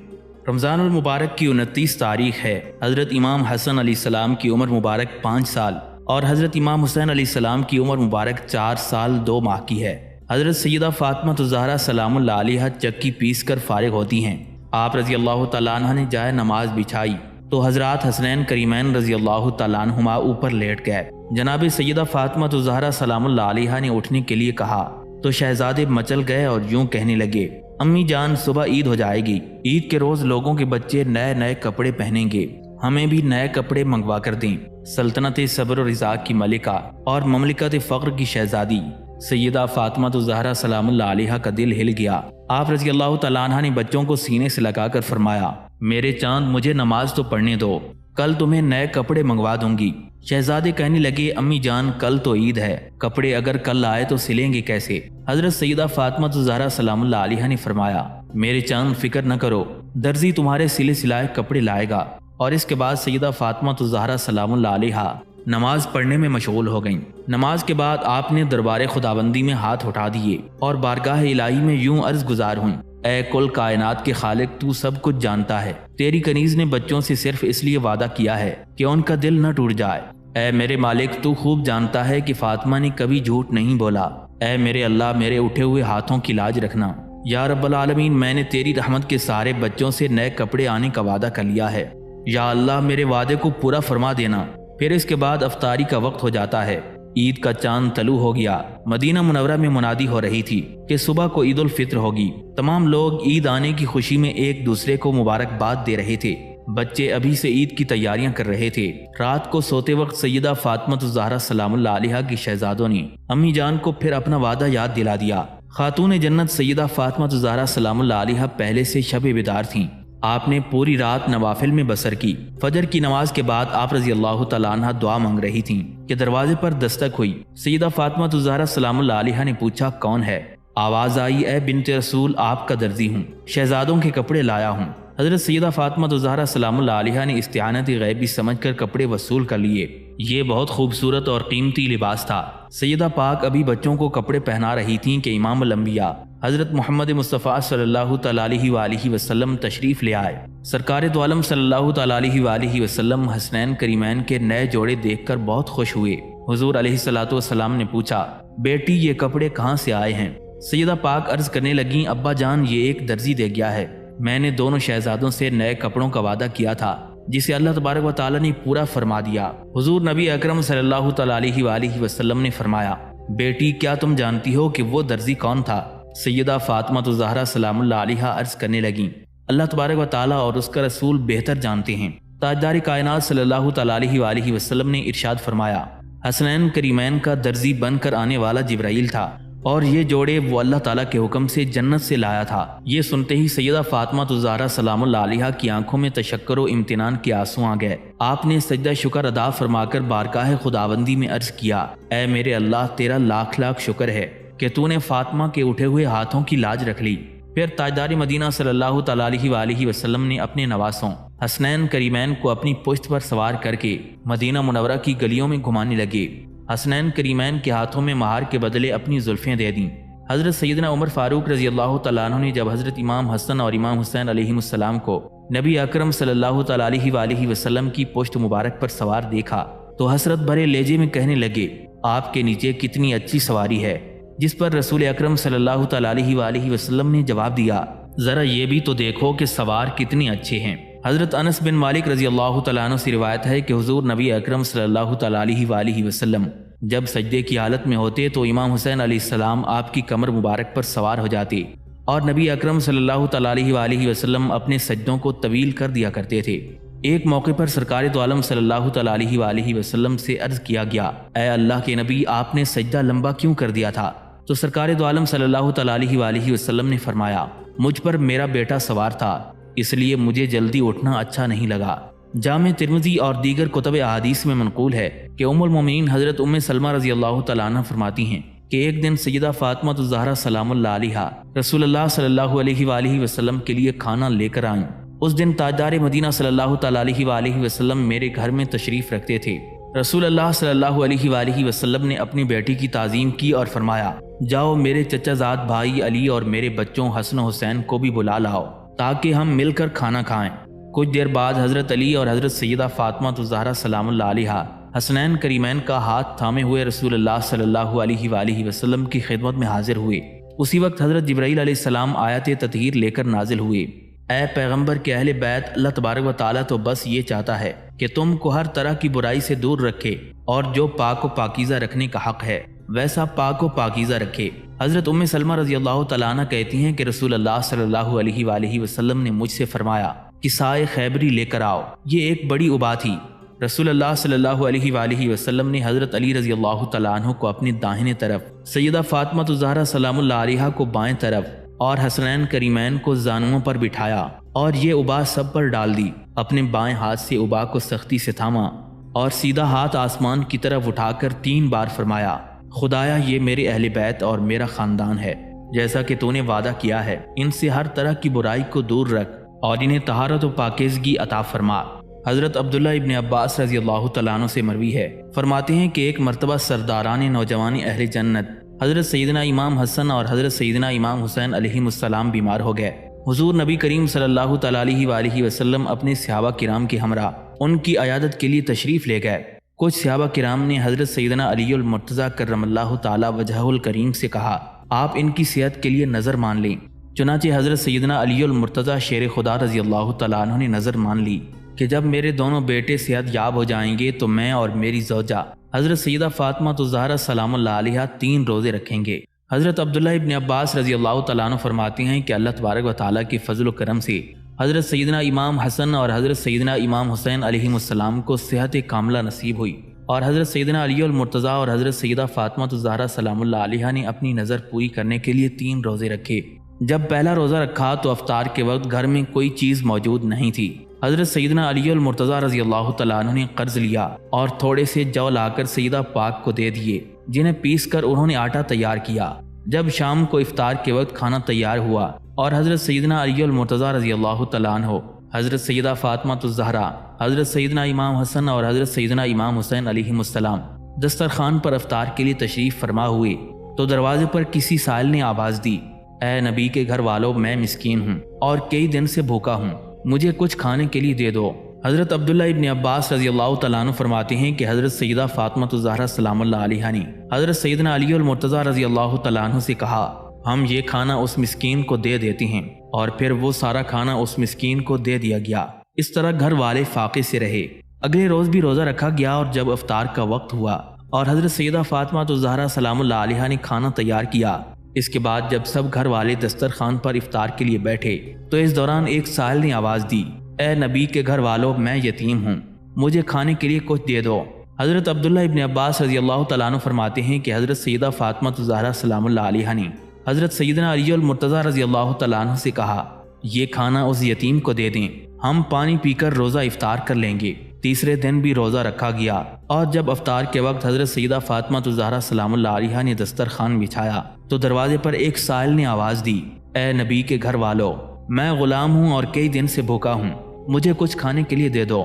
[SPEAKER 1] رمضان المبارک کی 29 تاریخ ہے۔ حضرت امام حسن علیہ السلام کی عمر مبارک 5 سال اور حضرت امام حسین علیہ السلام کی عمر مبارک 4 سال 2 ماہ کی ہے۔ حضرت سیدہ فاطمہ الزہرا سلام اللہ علیہا چکی پیس کر فارغ ہوتی ہیں۔ آپ رضی اللہ تعالیٰ عنہ نے جائے نماز بچھائی تو حضرات حسنین کریمین رضی اللہ تعالیٰ عنہما اوپر لیٹ گئے۔ جناب سیدہ فاطمہ الزہرا سلام اللہ علیہا نے اٹھنے کے لیے کہا تو شہزادے مچل گئے اور یوں کہنے لگے، امی جان، صبح عید ہو جائے گی، عید کے روز لوگوں کے بچے نئے کپڑے پہنیں گے، ہمیں بھی نئے کپڑے منگوا کر دیں۔ سلطنت صبر و رضا کی ملکہ اور مملکت فقر کی شہزادی سیدہ فاطمہ الزہرا سلام اللہ علیہا کا دل ہل گیا۔ آپ رضی اللہ تعالیٰ عنہ نے بچوں کو سینے سے لگا کر فرمایا، میرے چاند مجھے نماز تو پڑھنے دو، کل تمہیں نئے کپڑے منگوا دوں گی۔ شہزادے کہنے لگے، امی جان کل تو عید ہے، کپڑے اگر کل آئے تو سلیں گے کیسے؟ حضرت سیدہ فاطمہ الزہرا سلام اللہ علیہا نے فرمایا، میرے چاند فکر نہ کرو، درزی تمہارے سلے سلائے کپڑے لائے گا۔ اور اس کے بعد سیدہ فاطمہ الزہرا سلام اللہ علیہا نماز پڑھنے میں مشغول ہو گئیں۔ نماز کے بعد آپ نے دربار خداوندی میں ہاتھ اٹھا دیے اور بارگاہ الہی میں یوں عرض گزار ہوئیں، اے کل کائنات کے خالق، تو سب کچھ جانتا ہے، تیری کنیز نے بچوں سے صرف اس لیے وعدہ کیا ہے کہ ان کا دل نہ ٹوٹ جائے۔ اے میرے مالک، تو خوب جانتا ہے کہ فاطمہ نے کبھی جھوٹ نہیں بولا۔ اے میرے اللہ، میرے اٹھے ہوئے ہاتھوں کی لاج رکھنا۔ یا رب العالمین، میں نے تیری رحمت کے سارے بچوں سے نئے کپڑے آنے کا وعدہ کر لیا ہے، یا اللہ میرے وعدے کو پورا فرما دینا۔ پھر اس کے بعد افطاری کا وقت ہو جاتا ہے، عید کا چاند طلوع ہو گیا۔ مدینہ منورہ میں منادی ہو رہی تھی کہ صبح کو عید الفطر ہوگی۔ تمام لوگ عید آنے کی خوشی میں ایک دوسرے کو مبارکباد دے رہے تھے۔ بچے ابھی سے عید کی تیاریاں کر رہے تھے۔ رات کو سوتے وقت سیدہ فاطمہ الزہرا سلام اللہ علیہا کی شہزادوں نے امی جان کو پھر اپنا وعدہ یاد دلا دیا۔ خاتون جنت سیدہ فاطمہ الزہرا سلام اللہ علیہا پہلے سے شب بیدار تھیں۔ آپ نے پوری رات نوافل میں بسر کی۔ فجر کی نماز کے بعد آپ رضی اللہ تعالیٰ عنہ دعا مانگ رہی تھیں کہ دروازے پر دستک ہوئی۔ سیدہ فاطمہ الزہرا سلام اللہ علیہا نے پوچھا، کون ہے؟ آواز آئی، اے بنت رسول، آپ کا درزی ہوں، شہزادوں کے کپڑے لایا ہوں۔ حضرت سیدہ فاطمہ الزہرا سلام اللہ علیہا نے استعانت غیبی سمجھ کر کپڑے وصول کر لیے۔ یہ بہت خوبصورت اور قیمتی لباس تھا۔ سیدہ پاک ابھی بچوں کو کپڑے پہنا رہی تھیں کہ امام الانبیاء حضرت محمد مصطفیٰ صلی اللہ تعالیٰ علیہ وآلہ وسلم تشریف لے آئے۔ سرکار دو عالم صلی اللہ تعالیٰ علیہ وآلہ وسلم حسنین کریمین کے نئے جوڑے دیکھ کر بہت خوش ہوئے۔ حضور علیہ الصلوۃ والسلام نے پوچھا، بیٹی یہ کپڑے کہاں سے آئے ہیں؟ سیدہ پاک عرض کرنے لگیں، ابا جان یہ ایک درزی دے گیا ہے، میں نے دونوں شہزادوں سے نئے کپڑوں کا وعدہ کیا تھا جسے اللہ تبارک و تعالیٰ نے پورا فرما دیا۔ حضور نبی اکرم صلی اللہ تعالیٰ علیہ وآلہ وسلم نے فرمایا، بیٹی کیا تم جانتی ہو کہ وہ درزی کون تھا؟ سیدہ فاطمہ الزہرا سلام اللہ علیہا عرض کرنے لگیں، اللہ تبارک و تعالیٰ اور اس کا رسول بہتر جانتے ہیں۔ تاجدار کائنات صلی اللہ تعالیٰ علیہ وآلہ وسلم نے ارشاد فرمایا، حسنین کریمین کا درزی بن کر آنے والا جبرائیل تھا اور یہ جوڑے وہ اللہ تعالیٰ کے حکم سے جنت سے لایا تھا۔ یہ سنتے ہی سیدہ فاطمہ الزہرا سلام اللہ علیہا کی آنکھوں میں تشکر و امتنان کے آنسو آ گئے۔ آپ نے سجدہ شکر ادا فرما کر بارگاہ خداوندی میں عرض کیا، اے میرے اللہ، تیرا لاکھ لاکھ شکر ہے کہ تو نے فاطمہ کے اٹھے ہوئے ہاتھوں کی لاج رکھ لی۔ پھر تاجدار مدینہ صلی اللہ تعالیٰ علیہ وآلہ وسلم نے اپنے نواسوں حسنین کریمین کو اپنی پشت پر سوار کر کے مدینہ منورہ کی گلیوں میں گھمانے لگے۔ حسنین کریمین کے ہاتھوں میں مہار کے بدلے اپنی زلفیں دے دیں۔ حضرت سیدنا عمر فاروق رضی اللہ تعالیٰ عنہ نے جب حضرت امام حسن اور امام حسین علیہ السلام کو نبی اکرم صلی اللہ تعالیٰ علیہ وآلہ وسلم کی پشت مبارک پر سوار دیکھا تو حسرت بھرے لہجے میں کہنے لگے، آپ کے نیچے کتنی اچھی سواری ہے، جس پر رسول اکرم صلی اللہ تعالیٰ علیہ وآلہ وسلم نے جواب دیا، ذرا یہ بھی تو دیکھو کہ سوار کتنے اچھے ہیں۔ حضرت انس بن مالک رضی اللہ تعالیٰ عنہ سے روایت ہے کہ حضور نبی اکرم صلی اللہ تعالیٰ علیہ وآلہ وسلم جب سجدے کی حالت میں ہوتے تو امام حسین علیہ السلام آپ کی کمر مبارک پر سوار ہو جاتے اور نبی اکرم صلی اللہ تعالیٰ علیہ وآلہ وسلم اپنے سجدوں کو طویل کر دیا کرتے تھے۔ ایک موقع پر سرکار دو عالم صلی اللہ تعالیٰ علیہ وآلہ وسلم سے عرض کیا گیا، اے اللہ کے نبی، آپ نے سجدہ لمبا کیوں کر دیا تھا؟ تو سرکار دو عالم صلی اللہ تعالیٰ علیہ وآلہ وسلم نے فرمایا، مجھ پر میرا بیٹا سوار تھا، اس لیے مجھے جلدی اٹھنا اچھا نہیں لگا۔ جامع ترمذی اور دیگر کتب احادیث میں منقول ہے کہ ام المومنین حضرت ام سلمہ رضی اللہ تعالیٰ عنہ فرماتی ہیں کہ ایک دن سیدہ فاطمہ الزہرا سلام اللہ علیہا رسول اللہ صلی اللہ علیہ وآلہ وسلم کے لیے کھانا لے کر آئیں۔ اس دن تاجدار مدینہ صلی اللہ تعالیٰ علیہ وآلہ وسلم میرے گھر میں تشریف رکھتے تھے۔ رسول اللہ صلی اللہ علیہ وآلہ وسلم نے اپنی بیٹی کی تعظیم کی اور فرمایا، جاؤ میرے چچا زاد بھائی علی اور میرے بچوں حسن و حسین کو بھی بلا لاؤ تاکہ ہم مل کر کھانا کھائیں۔ کچھ دیر بعد حضرت علی اور حضرت سیدہ فاطمہ الزہرا سلام اللہ علیہا حسنین کریمین کا ہاتھ تھامے ہوئے رسول اللہ صلی اللہ علیہ وآلہ وسلم کی خدمت میں حاضر ہوئے۔ اسی وقت حضرت جبرائیل علیہ السلام آیت تطہیر لے کر نازل ہوئے، اے پیغمبر کے اہل بیت، اللہ تبارک و تعالیٰ تو بس یہ چاہتا ہے کہ تم کو ہر طرح کی برائی سے دور رکھے اور جو پاک و پاکیزہ رکھنے کا حق ہے ویسا پاک و پاکیزہ رکھے۔ حضرت ام سلمہ رضی اللہ تعالیٰ عنہ کہتی ہیں کہ رسول اللہ صلی اللہ علیہ وآلہ وسلم نے مجھ سے فرمایا کسائے خیبری لے کر آؤ۔ یہ ایک بڑی ابا تھی۔ رسول اللہ صلی اللہ علیہ وآلہ وسلم نے حضرت علی رضی اللہ تعالیٰ عنہ کو اپنی داہنے طرف، سیدہ فاطمہ الزہرا سلام اللہ علیہا کو بائیں طرف اور حسنین کریمین کو زانوؤں پر بٹھایا اور یہ ابا سب پر ڈال دی۔ اپنے بائیں ہاتھ سے ابا کو سختی سے تھاما اور سیدھا ہاتھ آسمان کی طرف اٹھا کر 3 بار فرمایا، خدایا یہ میرے اہل بیت اور میرا خاندان ہے، جیسا کہ تو نے وعدہ کیا ہے، ان سے ہر طرح کی برائی کو دور رکھ اور انہیں طہارت و پاکیزگی عطا فرما۔ حضرت عبداللہ ابن عباس رضی اللہ تعالیٰ عنہ سے مروی ہے، فرماتے ہیں کہ ایک مرتبہ سرداران نوجوان اہل جنت حضرت سیدنا امام حسن اور حضرت سیدنا امام حسین علیہ السلام بیمار ہو گئے۔ حضور نبی کریم صلی اللہ تعالیٰ علیہ وآلہ وسلم اپنے صحابہ کرام کے ہمراہ ان کی عیادت کے لیے تشریف لے گئے۔ کچھ صحابہ کرام نے حضرت سیدنا علی المرتضیٰ کرم اللہ تعالیٰ وجہہ الکریم سے کہا، آپ ان کی صحت کے لیے نظر مان لیں۔ چنانچہ حضرت سیدنا علی المرتضیٰ شیر خدا رضی اللہ تعالیٰ عنہ نے نظر مان لی کہ جب میرے دونوں بیٹے صحت یاب ہو جائیں گے تو میں اور میری زوجہ حضرت سیدہ فاطمہ الزہرا سلام اللہ علیہا 3 روزے رکھیں گے۔ حضرت عبداللہ ابن عباس رضی اللہ تعالیٰ عنہ فرماتے ہیں کہ اللہ تبارک و تعالیٰ کے فضل و کرم سے حضرت سیدنا امام حسن اور حضرت سیدنا امام حسین علیہ السلام کو صحت کاملہ نصیب ہوئی اور حضرت سیدنا علی المرتضیٰ اور حضرت سیدہ فاطمہ الزہرا سلام اللہ علیہا نے اپنی نظر پوری کرنے کے لیے 3 روزے رکھے۔ جب پہلا روزہ رکھا تو افطار کے وقت گھر میں کوئی چیز موجود نہیں تھی۔ حضرت سیدنا علی المرتضیٰ رضی اللہ تعالیٰ عنہ نے قرض لیا اور تھوڑے سے جو لا کر سیدہ پاک کو دے دیے، جنہیں پیس کر انہوں نے آٹا تیار کیا۔ جب شام کو افطار کے وقت کھانا تیار ہوا اور حضرت سیدنا علی المرتضیٰ رضی اللہ تعالیٰ عنہ، حضرت سیدہ فاطمہ الزہرا، حضرت سیدنا امام حسن اور حضرت سیدنا امام حسین علیہ السلام دسترخوان پر افطار کے لیے تشریف فرما ہوئے تو دروازے پر کسی سائل نے آواز دی، اے نبی کے گھر والوں، میں مسکین ہوں اور کئی دن سے بھوکا ہوں، مجھے کچھ کھانے کے لیے دے دو۔ حضرت عبداللہ ابن عباس رضی اللہ تعالیٰ عنہ فرماتے ہیں کہ حضرت سیدہ فاطمہ الزہرا سلام اللہ علیہا نے حضرت سیدنا علی المرتضیٰ رضی اللہ تعالیٰ عنہ سے کہا، ہم یہ کھانا اس مسکین کو دے دیتے ہیں، اور پھر وہ سارا کھانا اس مسکین کو دے دیا گیا۔ اس طرح گھر والے فاقے سے رہے۔ اگلے روز بھی روزہ رکھا گیا اور جب افطار کا وقت ہوا اور حضرت سیدہ فاطمہ الزہرا سلام اللہ علیہا نے کھانا تیار کیا، اس کے بعد جب سب گھر والے دسترخوان پر افطار کے لیے بیٹھے تو اس دوران ایک سائل نے آواز دی، اے نبی کے گھر والوں، میں یتیم ہوں، مجھے کھانے کے لیے کچھ دے دو۔ حضرت عبداللہ ابن عباس رضی اللہ تعالیٰ عنہ فرماتے ہیں کہ حضرت سیدہ فاطمہ الزہرا سلام اللہ علیہا نے حضرت سیدنا علی المرتضیٰ رضی اللہ تعالیٰ عنہ سے کہا، یہ کھانا اس یتیم کو دے دیں، ہم پانی پی کر روزہ افطار کر لیں گے۔ تیسرے دن بھی روزہ رکھا گیا اور جب افطار کے وقت حضرت سیدہ فاطمہ الزہرا سلام اللہ علیہا نے دسترخوان بچھایا تو دروازے پر ایک سائل نے آواز دی، اے نبی کے گھر والوں، میں غلام ہوں اور کئی دن سے بھوکا ہوں، مجھے کچھ کھانے کے لیے دے دو۔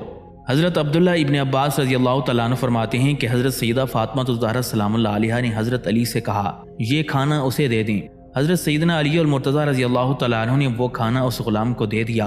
[SPEAKER 1] حضرت عبداللہ ابن عباس رضی اللہ تعالیٰ عنہ فرماتے ہیں کہ حضرت سیدہ فاطمہ الزہرا سلام اللہ علیہا نے حضرت علی سے کہا، یہ کھانا اسے دے دیں۔ حضرت سیدنا علی المرتضیٰ رضی اللہ تعالیٰ عنہ نے وہ کھانا اس غلام کو دے دیا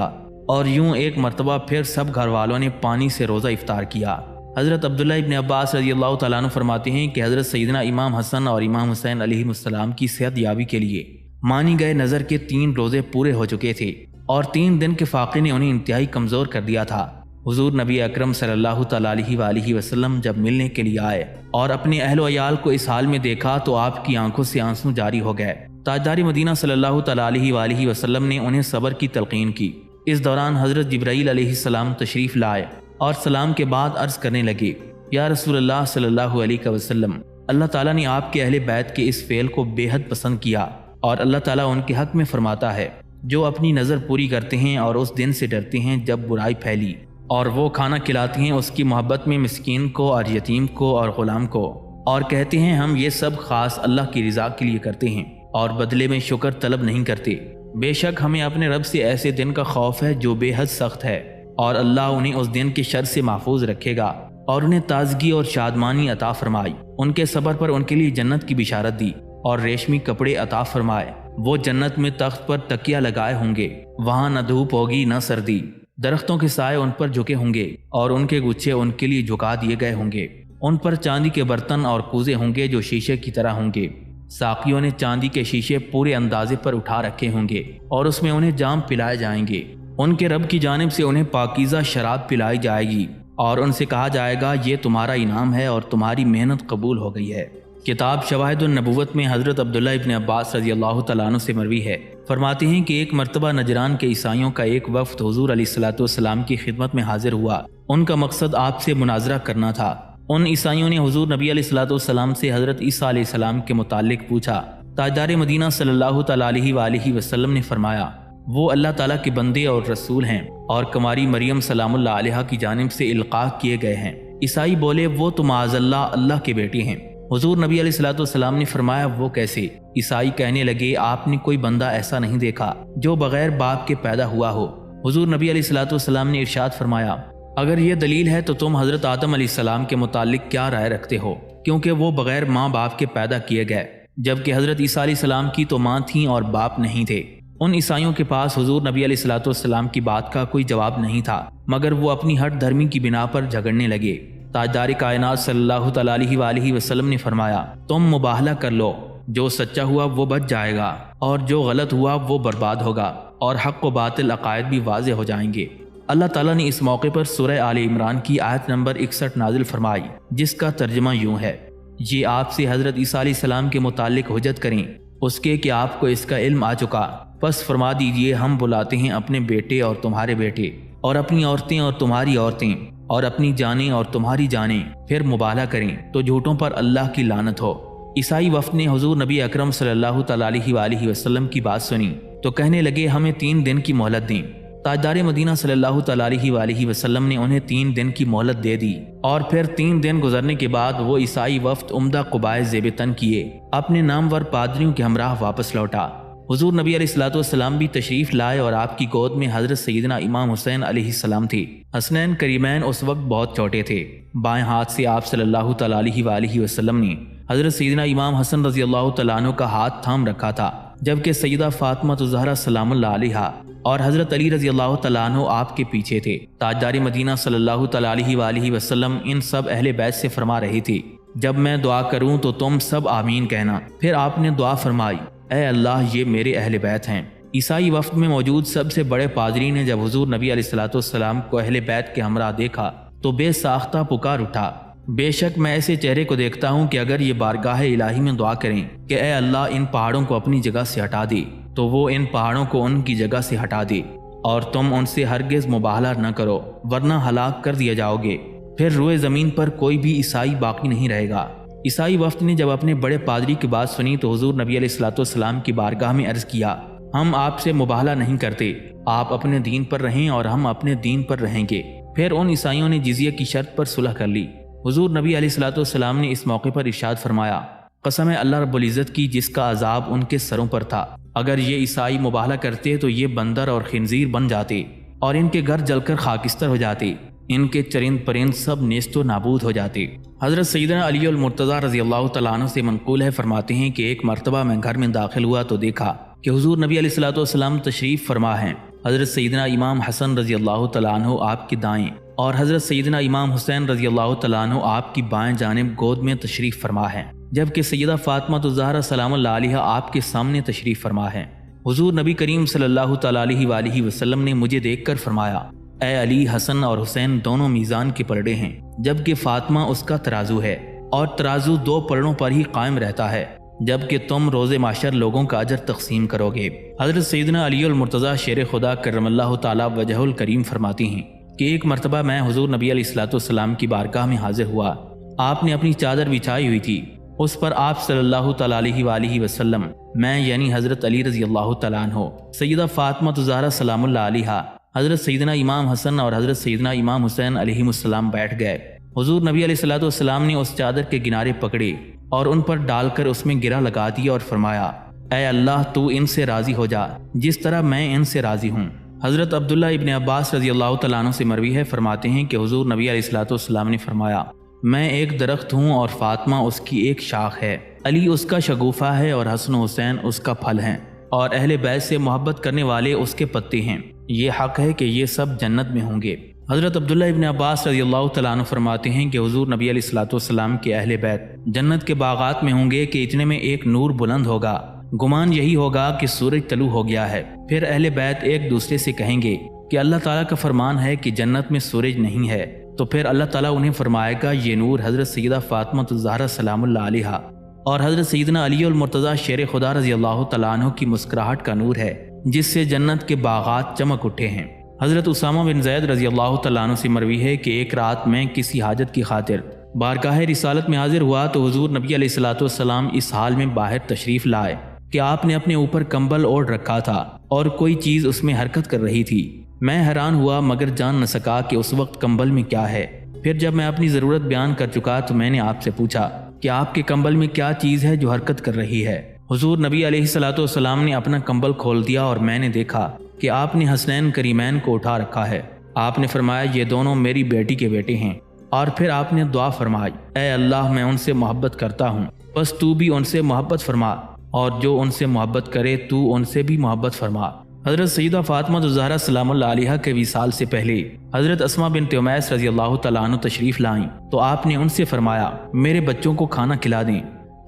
[SPEAKER 1] اور یوں ایک مرتبہ پھر سب گھر والوں نے پانی سے روزہ افطار کیا۔ حضرت عبداللہ ابن عباس رضی اللہ تعالیٰ عنہ فرماتے ہیں کہ حضرت سیدنا امام حسن اور امام حسین علیہ السلام کی صحت یابی کے لیے مانی گئے نظر کے 3 روزے پورے ہو چکے تھے اور 3 دن کے فاقے نے انہیں انتہائی کمزور کر دیا تھا۔ حضور نبی اکرم صلی اللہ تعالیٰ علیہ وآلہ وسلم جب ملنے کے لیے آئے اور اپنے اہل و عیال کو اس حال میں دیکھا تو آپ کی آنکھوں سے آنسو جاری ہو گئے۔ تاجدار مدینہ صلی اللہ تعالیٰ علیہ وآلہ وسلم نے انہیں صبر کی تلقین کی۔ اس دوران حضرت جبرائیل علیہ السلام تشریف لائے اور سلام کے بعد عرض کرنے لگے، یا رسول اللہ صلی اللہ علیہ وسلم، اللہ تعالیٰ نے آپ کے اہل بیت کے اس فعل کو بے حد پسند کیا اور اللہ تعالیٰ ان کے حق میں فرماتا ہے، جو اپنی نظر پوری کرتے ہیں اور اس دن سے ڈرتے ہیں جب برائی پھیلی اور وہ کھانا کھلاتے ہیں اس کی محبت میں مسکین کو اور یتیم کو اور غلام کو، اور کہتے ہیں ہم یہ سب خاص اللہ کی رضا کے لیے کرتے ہیں اور بدلے میں شکر طلب نہیں کرتے۔ بے شک ہمیں اپنے رب سے ایسے دن کا خوف ہے جو بے حد سخت ہے، اور اللہ انہیں اس دن کے شر سے محفوظ رکھے گا اور انہیں تازگی اور شادمانی عطا فرمائی۔ ان کے صبر پر ان کے لیے جنت کی بشارت دی اور ریشمی کپڑے عطا فرمائے۔ وہ جنت میں تخت پر تکیہ لگائے ہوں گے، وہاں نہ دھوپ ہوگی نہ سردی، درختوں کے سائے ان پر جھکے ہوں گے اور ان کے گچھے ان کے لیے جھکا دیے گئے ہوں گے۔ ان پر چاندی کے برتن اور کوزے ہوں گے جو شیشے کی طرح ہوں گے۔ ساقیوں نے چاندی کے شیشے پورے اندازے پر اٹھا رکھے ہوں گے اور اس میں انہیں جام پلائے جائیں گے۔ ان کے رب کی جانب سے انہیں پاکیزہ شراب پلائی جائے گی اور ان سے کہا جائے گا، یہ تمہارا انعام ہے اور تمہاری محنت قبول ہو گئی ہے۔ کتاب شواہد النبوت میں حضرت عبداللہ ابن عباس رضی اللہ تعالیٰ عنہ سے مروی ہے، فرماتے ہیں کہ ایک مرتبہ نجران کے عیسائیوں کا ایک وفد حضور علیہ الصلوۃ والسلام کی خدمت میں حاضر ہوا۔ ان کا مقصد آپ سے مناظرہ کرنا تھا۔ ان عیسائیوں نے حضور نبی علیہ الصلوۃ والسلام سے حضرت عیسیٰ علیہ السلام کے متعلق پوچھا۔ تاجدار مدینہ صلی اللہ تعالیٰ علیہ وآلہ وسلم نے فرمایا، وہ اللہ تعالیٰ کے بندے اور رسول ہیں اور کماری مریم سلام اللہ علیہا کی جانب سے القاء کیے گئے ہیں۔ عیسائی بولے، وہ تو معاذ اللہ کے بیٹے ہیں۔ حضور نبی علیہ الصلوۃ والسلام نے فرمایا، وہ کیسے؟ عیسائی کہنے لگے، آپ نے کوئی بندہ ایسا نہیں دیکھا جو بغیر باپ کے پیدا ہوا ہو۔ حضور نبی علیہ الصلوۃ والسلام نے ارشاد فرمایا، اگر یہ دلیل ہے تو تم حضرت آدم علیہ السلام کے متعلق کیا رائے رکھتے ہو؟ کیونکہ وہ بغیر ماں باپ کے پیدا کیے گئے، جبکہ حضرت عیسیٰ علیہ السلام کی تو ماں تھیں اور باپ نہیں تھے۔ ان عیسائیوں کے پاس حضور نبی علیہ الصلوۃ والسلام کی بات کا کوئی جواب نہیں تھا، مگر وہ اپنی ہٹ دھرمی کی بنا پر جھگڑنے لگے۔ تاجدار کائنات صلی اللہ تعالیٰ علیہ وآلہ وسلم نے فرمایا، تم مباہلہ کر لو، جو سچا ہوا وہ بچ جائے گا اور جو غلط ہوا وہ برباد ہوگا، اور حق و باطل عقائد بھی واضح ہو جائیں گے۔ اللہ تعالیٰ نے اس موقع پر سورہ آل عمران کی آیت نمبر 61 نازل فرمائی، جس کا ترجمہ یوں ہے، یہ آپ سے حضرت عیسیٰ علیہ السلام کے متعلق حجت کریں اس کے کہ آپ کو اس کا علم آ چکا، پس فرما دیجئے ہم بلاتے ہیں اپنے بیٹے اور تمہارے بیٹے، اور اپنی عورتیں اور تمہاری عورتیں، اور اپنی جانیں اور تمہاری جانیں، پھر مباہلہ کریں تو جھوٹوں پر اللہ کی لعنت ہو۔ عیسائی وفد نے حضور نبی اکرم صلی اللہ تعالیٰ علیہ وآلہ وسلم کی بات سنی تو کہنے لگے، ہمیں 3 دن کی مہلت دیں۔ تاجدار مدینہ صلی اللہ تعالیٰ علیہ وآلہ وسلم نے انہیں 3 دن کی مہلت دے دی، اور پھر 3 دن گزرنے کے بعد وہ عیسائی وفد عمدہ قبائے زیب تن کیے اپنے نامور پادریوں کے ہمراہ واپس لوٹا۔ حضور نبی علیہ الصلوۃ والسلام بھی تشریف لائے اور آپ کی گود میں حضرت سیدنا امام حسین علیہ السلام تھے۔ حسنین کریمین اس وقت بہت چھوٹے تھے۔ بائیں ہاتھ سے آپ صلی اللہ تعالیٰ علیہ وآلہ وسلم نے حضرت سیدنا امام حسن رضی اللہ تعالیٰ عنہ کا ہاتھ تھام رکھا تھا، جبکہ سیدہ فاطمہ الزہرا سلام اللہ علیہا اور حضرت علی رضی اللہ تعالیٰ عنہ آپ کے پیچھے تھے۔ تاجدار مدینہ صلی اللہ تعالیٰ علیہ وآلہ وسلم ان سب اہل بیت سے فرما رہے تھے، جب میں دعا کروں تو تم سب آمین کہنا۔ پھر آپ نے دعا فرمائی، اے اللہ یہ میرے اہل بیت ہیں۔ عیسائی وفد میں موجود سب سے بڑے پادری نے جب حضور نبی علیہ الصلوۃ والسلام کو اہل بیت کے ہمراہ دیکھا تو بے ساختہ پکار اٹھا، بے شک میں ایسے چہرے کو دیکھتا ہوں کہ اگر یہ بارگاہ الہی میں دعا کریں کہ اے اللہ ان پہاڑوں کو اپنی جگہ سے ہٹا دے تو وہ ان پہاڑوں کو ان کی جگہ سے ہٹا دے، اور تم ان سے ہرگز مباہلہ نہ کرو ورنہ ہلاک کر دیا جاؤ گے، پھر روئے زمین پر کوئی بھی عیسائی باقی نہیں رہے گا۔ عیسائی وفد نے جب اپنے بڑے پادری کی بات سنی تو حضور نبی علیہ الصلوۃ والسلام کی بارگاہ میں عرض کیا، ہم آپ سے مباہلہ نہیں کرتے، آپ اپنے دین پر رہیں اور ہم اپنے دین پر رہیں گے۔ پھر ان عیسائیوں نے جزیہ کی شرط پر صلح کر لی۔ حضور نبی علیہ الصلوۃ والسلام نے اس موقع پر ارشاد فرمایا، قسم ہے اللہ رب العزت کی جس کا عذاب ان کے سروں پر تھا، اگر یہ عیسائی مباہلہ کرتے تو یہ بندر اور خنزیر بن جاتے اور ان کے گھر جل کر خاکستر ہو جاتے، ان کے چرند پرند سب نیست و نابود ہو جاتے۔ حضرت سیدنا علی المرتضیٰ رضی اللہ تعالیٰ عنہ سے منقول ہے، فرماتے ہیں کہ ایک مرتبہ میں گھر میں داخل ہوا تو دیکھا کہ حضور نبی علیہ الصلوۃ والسلام تشریف فرما ہیں۔ حضرت سیدنا امام حسن رضی اللہ تعالیٰ عنہ آپ کی دائیں اور حضرت سیدنا امام حسین رضی اللہ تعالیٰ عنہ آپ کی بائیں جانب گود میں تشریف فرما ہیں، جبکہ سیدہ فاطمہ الزہرا سلام اللہ علیہا آپ کے سامنے تشریف فرما ہیں۔ حضور نبی کریم صلی اللہ تعالیٰ علیہ وآلہ وسلم نے مجھے دیکھ کر فرمایا، اے علی، حسن اور حسین دونوں میزان کے پلڑے ہیں، جبکہ فاطمہ اس کا ترازو ہے، اور ترازو 2 پلڑوں پر ہی قائم رہتا ہے، جبکہ تم روز محشر لوگوں کا اجر تقسیم کرو گے۔ حضرت سیدنا علی المرتضیٰ شیر خدا کرم اللہ تعالیٰ وجہ الکریم فرماتی ہیں کہ ایک مرتبہ میں حضور نبی علیہ الصلوۃ والسلام کی بارگاہ میں حاضر ہوا۔ آپ نے اپنی چادر بچھائی ہوئی تھی، اس پر آپ صلی اللہ تعالیٰ علیہ وآلہ وسلم، میں یعنی حضرت علی رضی اللہ تعالیٰ عنہ، سیدہ فاطمہ الزہرا سلام اللہ علیہا، حضرت سیدنا امام حسن اور حضرت سیدنا امام حسین علیہ السلام بیٹھ گئے۔ حضور نبی علیہ الصلوۃ والسلام نے اس چادر کے کنارے پکڑے اور ان پر ڈال کر اس میں گرہ لگا دی اور فرمایا، اے اللہ تو ان سے راضی ہو جا جس طرح میں ان سے راضی ہوں۔ حضرت عبداللہ ابن عباس رضی اللہ تعالیٰ عنہ سے مروی ہے، فرماتے ہیں کہ حضور نبی علیہ الصلوۃ والسلام نے فرمایا، میں ایک درخت ہوں اور فاطمہ اس کی ایک شاخ ہے، علی اس کا شگوفہ ہے اور حسن و حسین اس کا پھل ہیں، اور اہل بیت سے محبت کرنے والے اس کے پتے ہیں، یہ حق ہے کہ یہ سب جنت میں ہوں گے۔ حضرت عبداللہ ابن عباس رضی اللہ تعالیٰ عنہ فرماتے ہیں کہ حضور نبی علیہ الصلوۃ والسلام کے اہل بیت جنت کے باغات میں ہوں گے کہ اتنے میں ایک نور بلند ہوگا، گمان یہی ہوگا کہ سورج طلوع ہو گیا ہے۔ پھر اہل بیت ایک دوسرے سے کہیں گے کہ اللہ تعالیٰ کا فرمان ہے کہ جنت میں سورج نہیں ہے، تو پھر اللہ تعالیٰ انہیں فرمائے گا یہ نور حضرت سیدہ فاطمہ الزہرا سلام اللہ علیہا اور حضرت سیدنا علی المرتضیٰ شیر خدا رضی اللہ تعالیٰ عنہ کی مسکراہٹ کا نور ہے جس سے جنت کے باغات چمک اٹھے ہیں۔ حضرت اسامہ بن زید رضی اللہ تعالیٰ عنہ سے مروی ہے کہ ایک رات میں کسی حاجت کی خاطر بارگاہ رسالت میں حاضر ہوا تو حضور نبی علیہ الصلوۃ والسلام اس حال میں باہر تشریف لائے کہ آپ نے اپنے اوپر کمبل اوڑھ رکھا تھا اور کوئی چیز اس میں حرکت کر رہی تھی۔ میں حیران ہوا مگر جان نہ سکا کہ اس وقت کمبل میں کیا ہے۔ پھر جب میں اپنی ضرورت بیان کر چکا تو میں نے آپ سے پوچھا کہ آپ کے کمبل میں کیا چیز ہے جو حرکت کر رہی ہے۔ حضور نبی علیہ الصلوۃ والسلام نے اپنا کمبل کھول دیا اور میں نے دیکھا کہ آپ نے حسنین کریمین کو اٹھا رکھا ہے۔ آپ نے فرمایا یہ دونوں میری بیٹی کے بیٹے ہیں، اور پھر آپ نے دعا فرمائی، اے اللہ میں ان سے محبت کرتا ہوں، بس تو بھی ان سے محبت فرما، اور جو ان سے محبت کرے تو ان سے بھی محبت فرما۔ حضرت سیدہ فاطمہ الزہرا سلام اللہ علیہا کے وصال سے پہلے حضرت اسماء بنت امیس رضی اللہ تعالیٰ عنہ تشریف لائیں تو آپ نے ان سے فرمایا میرے بچوں کو کھانا کھلا دیں۔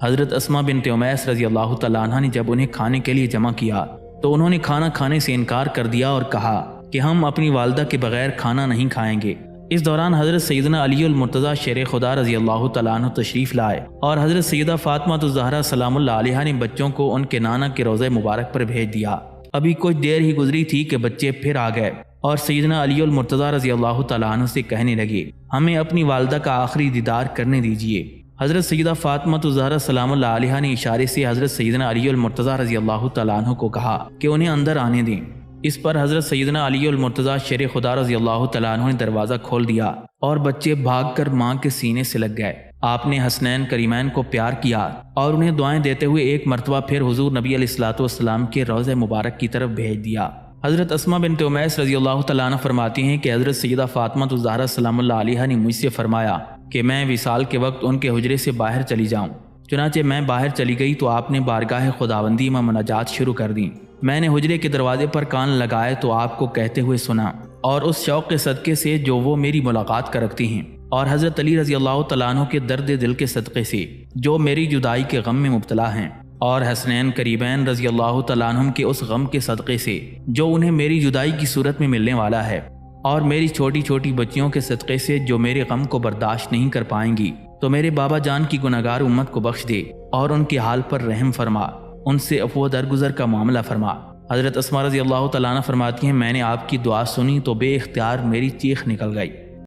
[SPEAKER 1] حضرت اسماء بنت امیس رضی اللہ تعالیٰ عنہ نے جب انہیں کھانے کے لیے جمع کیا تو انہوں نے کھانا کھانے سے انکار کر دیا اور کہا کہ ہم اپنی والدہ کے بغیر کھانا نہیں کھائیں گے۔ اس دوران حضرت سیدنا علی المرتضیٰ شیر خدا رضی اللہ تعالیٰ عنہ تشریف لائے اور حضرت سیدہ فاطمہ الزہرا سلام اللہ علیہا نے بچوں کو ان کے نانا کے روضہ مبارک پر بھیج دیا۔ ابھی کچھ دیر ہی گزری تھی کہ بچے پھر آ گئے اور سیدنا علی المرتضیٰ رضی اللہ تعالیٰ عنہ سے کہنے لگے ہمیں اپنی والدہ کا آخری دیدار کرنے دیجیے۔ حضرت سیدہ فاطمہ الزہرا سلام اللہ علیہا نے اشارے سے حضرت سیدنا علی المرتضیٰ رضی اللہ تعالیٰ عنہ کو کہا کہ انہیں اندر آنے دیں۔ اس پر حضرت سیدنا علی المرتضیٰ شیر خدا رضی اللہ تعالیٰ عنہ نے دروازہ کھول دیا اور بچے بھاگ کر ماں کے سینے سے لگ گئے۔ آپ نے حسنین کریمین کو پیار کیا اور انہیں دعائیں دیتے ہوئے ایک مرتبہ پھر حضور نبی علیہ الصلوۃ والسلام کے روضہ مبارک کی طرف بھیج دیا۔ حضرت اسماء بنت امیس رضی اللہ تعالیٰ عنہ فرماتی ہیں کہ حضرت سیدہ فاطمہ الزہرا سلام اللہ علیہا نے مجھ سے فرمایا کہ میں وصال کے وقت ان کے حجرے سے باہر چلی جاؤں۔ چنانچہ میں باہر چلی گئی تو آپ نے بارگاہ خداوندی میں مناجات شروع کر دیں۔ میں نے حجرے کے دروازے پر کان لگائے تو آپ کو کہتے ہوئے سنا اور اس شوق کے صدقے سے جو وہ میری ملاقات کا رکھتی ہیں، اور حضرت علی رضی اللہ تعالیٰ عنہ کے درد دل کے صدقے سے جو میری جدائی کے غم میں مبتلا ہیں، اور حسنین کریمین رضی اللہ تعالیٰ عنہ کے اس غم کے صدقے سے جو انہیں میری جدائی کی صورت میں ملنے والا ہے، اور میری چھوٹی چھوٹی بچیوں کے صدقے سے جو میرے غم کو برداشت نہیں کر پائیں گی، تو میرے بابا جان کی گناہگار امت کو بخش دے اور ان کے حال پر رحم فرما، ان سے عفو درگزر کا معاملہ فرما۔ حضرت اسماء رضی اللہ تعالیٰ عنہ فرماتی ہیں میں نے آپ کی دعا سنی تو بے اختیار میری چیخ نکل گئی۔